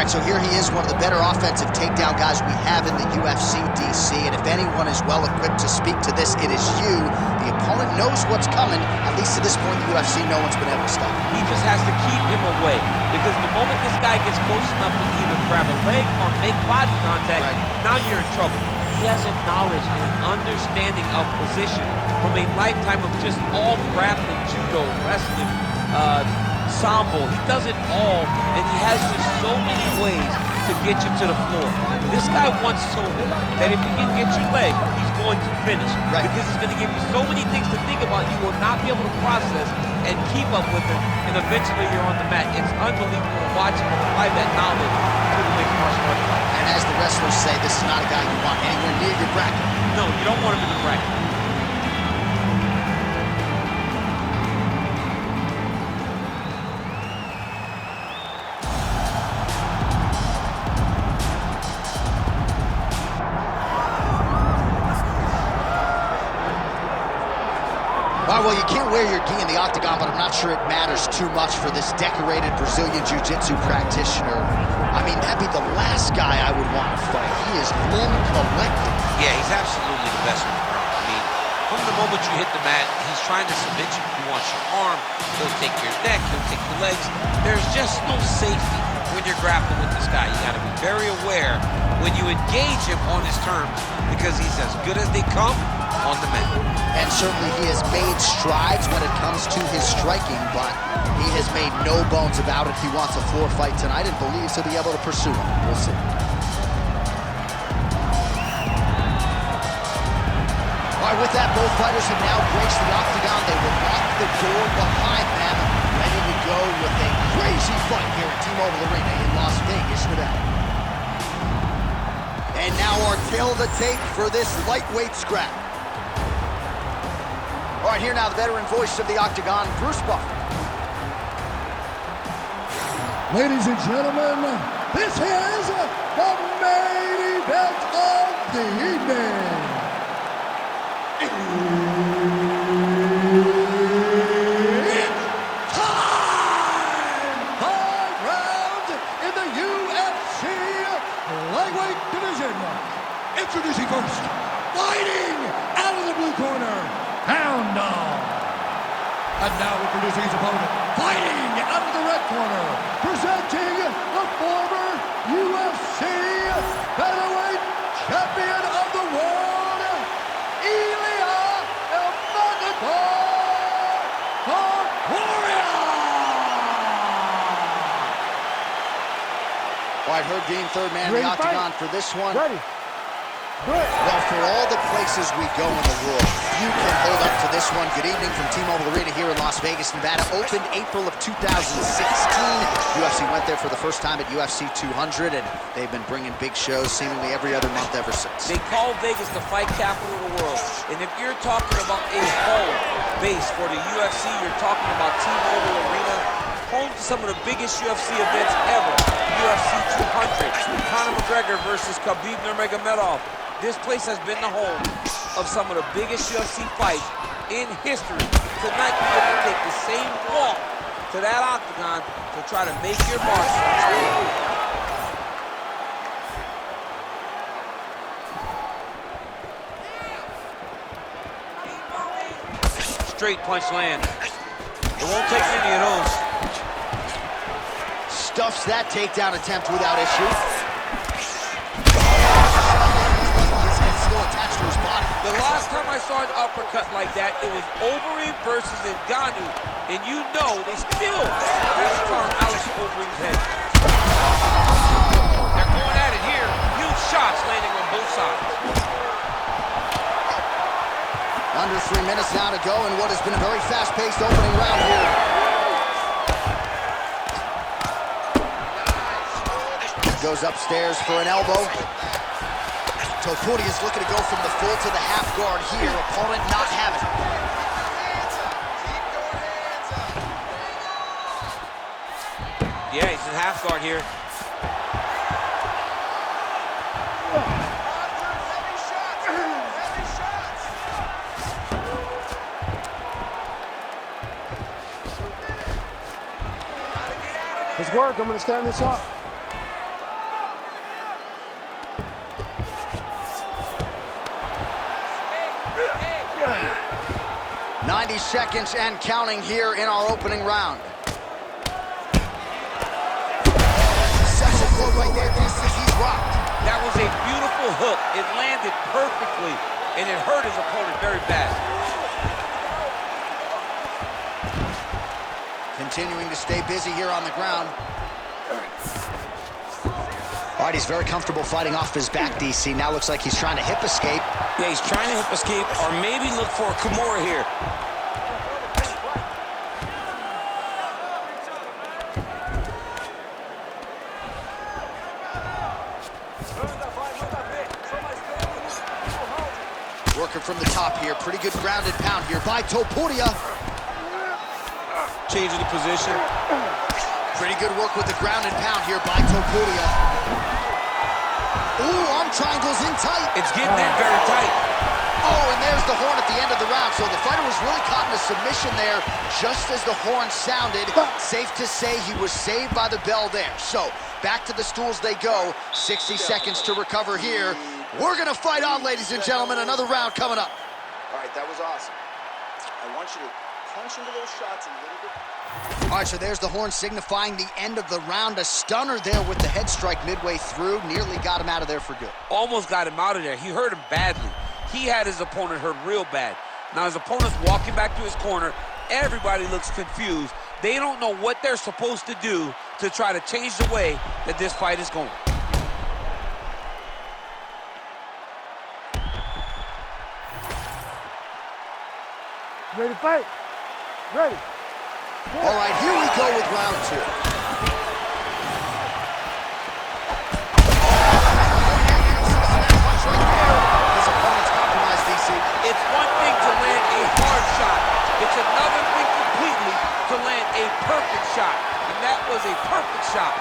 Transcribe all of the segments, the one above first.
right, so here he is, one of the better offensive takedown guys we have in the UFC, DC, and if anyone is well-equipped to speak to this, it is you. The opponent knows what's coming. At least to this point in the UFC, no one's been able to stop him. He just has to keep him away, because the moment this guy gets close enough to either grab a leg or make body contact, now you're in trouble. He has a knowledge and an understanding of position from a lifetime of just all grappling, judo, wrestling, sambo. He does it all, and he has just so many ways to get you to the floor. This guy once told me that if he can get your leg, he's going to finish. Because he's going to give you so many things to think about, you will not be able to process and keep up with him, and eventually you're on the mat. It's unbelievable to watch him apply that knowledge to the mixed martial arts fight. And as the wrestlers say, this is not a guy you want anywhere near your bracket. No, you don't want him in the bracket. Well, you can't wear your gi in the octagon, but I'm not sure it matters too much for this decorated Brazilian Jiu-Jitsu practitioner. I mean, that'd be the last guy I would want to fight. He is limb collected. Yeah, he's absolutely the best one around. I mean, from the moment you hit the mat, he's trying to submit you. He wants your arm, he'll take your neck, he'll take your legs. There's just no safety when you're grappling with this guy. You gotta be very aware when you engage him on his terms, because he's as good as they come on the mat. And certainly he has made strides when it comes to his striking, but he has made no bones about it. He wants a floor fight tonight and believes he'll be able to pursue him. We'll see. All right, with that, both fighters have now graced the octagon. They will lock the door behind them, ready to go with a crazy fight here at T-Mobile Arena in Las Vegas, Nevada. And now our tail of the tape for this lightweight scrap. All right, here now the veteran voice of the octagon, Bruce Buffer. Ladies and gentlemen, this is the main event of the evening. It's time! 5 rounds in the UFC lightweight division. Introducing first, fighting out of the blue corner, Hound Dog. And now introducing his opponent, fighting out of the red corner, presenting the former UFC featherweight champion of the world, Ilia Topuria. All right, Herb Dean, third man in the octagon for this one. Ready. Good. Well, for all the places we go in the world, you can hold up to this one. Good evening from T-Mobile Arena here in Las Vegas, Nevada. Opened April of 2016. UFC went there for the first time at UFC 200, and they've been bringing big shows seemingly every other month ever since. They call Vegas the fight capital of the world. And if you're talking about a home base for the UFC, you're talking about T-Mobile Arena, home to some of the biggest UFC events ever. UFC 200, Conor McGregor versus Khabib Nurmagomedov. This place has been the home of some of the biggest UFC fights in history. Tonight, you're going to take the same walk to that octagon to try to make your mark. Straight punch land. It won't take any of those. Stuffs that takedown attempt without issue. Attached to his body. The last time I saw an uppercut like that, it was Overeem versus Ngannou, and you know they still arm out Overeem's head. They're going at it here. Huge shots landing on both sides. Under 3 minutes now to go in what has been a very fast-paced opening round here. Goes upstairs for an elbow. Topuria is looking to go from the full to the half guard here. Opponent not having it. Yeah, he's in half guard here. Let's work. I'm going to stand this up. 90 seconds and counting here in our opening round. Successful quote right there, DC. He's rocked. That was a beautiful hook. It landed perfectly, and it hurt his opponent very bad. Continuing to stay busy here on the ground. All right, he's very comfortable fighting off his back, DC. Now looks like he's trying to hip escape. Yeah, he's trying to hip escape or maybe look for a Kimura here. Working from the top here. Pretty good grounded pound here by Topuria. Changing the position. Pretty good work with the ground and pound here by Topuria. Ooh, arm triangles in tight. It's getting in very tight. Oh, and there's the horn at the end of the round. So the fighter was really caught in a submission there just as the horn sounded. Safe to say he was saved by the bell there. So back to the stools they go. 60 seconds to recover here. We're going to fight on, ladies and gentlemen. Another round coming up. All right, that was awesome. I want you to punch into those shots a little bit. All right, so there's the horn signifying the end of the round. A stunner there with the head strike midway through. Nearly got him out of there for good. Almost got him out of there. He hurt him badly. He had his opponent hurt real bad. Now his opponent's walking back to his corner. Everybody looks confused. They don't know what they're supposed to do to try to change the way that this fight is going. Ready to fight? Ready. All right, here we go with round two. His opponent's compromised, DC. It's one thing to land a hard shot. It's another thing completely to land a perfect shot. And that was a perfect shot.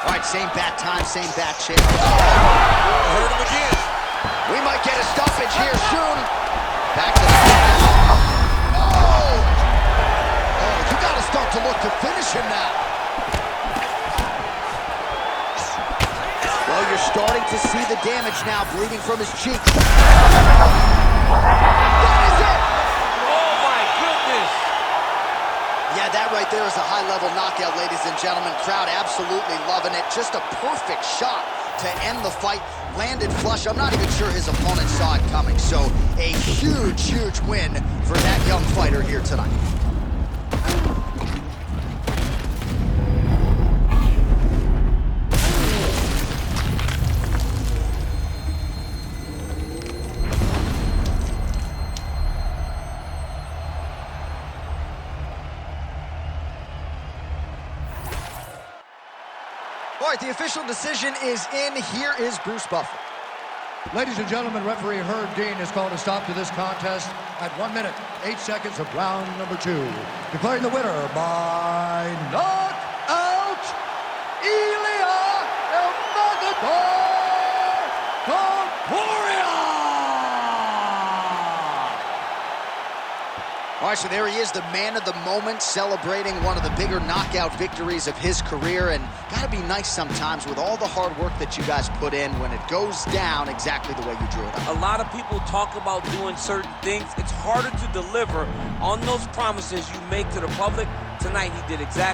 All right, same bat time, same bat chip. Hurt him again. We might get a stoppage here soon. Back to the oh! Oh, you got to start to look to finish him now. Well, you're starting to see the damage now, bleeding from his cheeks. That is it! Oh, my goodness. Yeah, that right there is a high-level knockout, ladies and gentlemen. Crowd absolutely loving it. Just a perfect shot to end the fight. Landed flush. I'm not even sure his opponent saw it coming. So a huge, huge win for that young fighter here tonight. All right, the official decision is in. Here is Bruce Buffer. Ladies and gentlemen, referee Herb Dean has called a stop to this contest at 1 minute, 8 seconds of round number 2. Declaring the winner by knockout, Ilia Topuria! All right, so there he is, the man of the moment, celebrating one of the bigger knockout victories of his career. And gotta be nice sometimes with all the hard work that you guys put in when it goes down exactly the way you drew it up. A lot of people talk about doing certain things. It's harder to deliver on those promises you make to the public. Tonight, he did exactly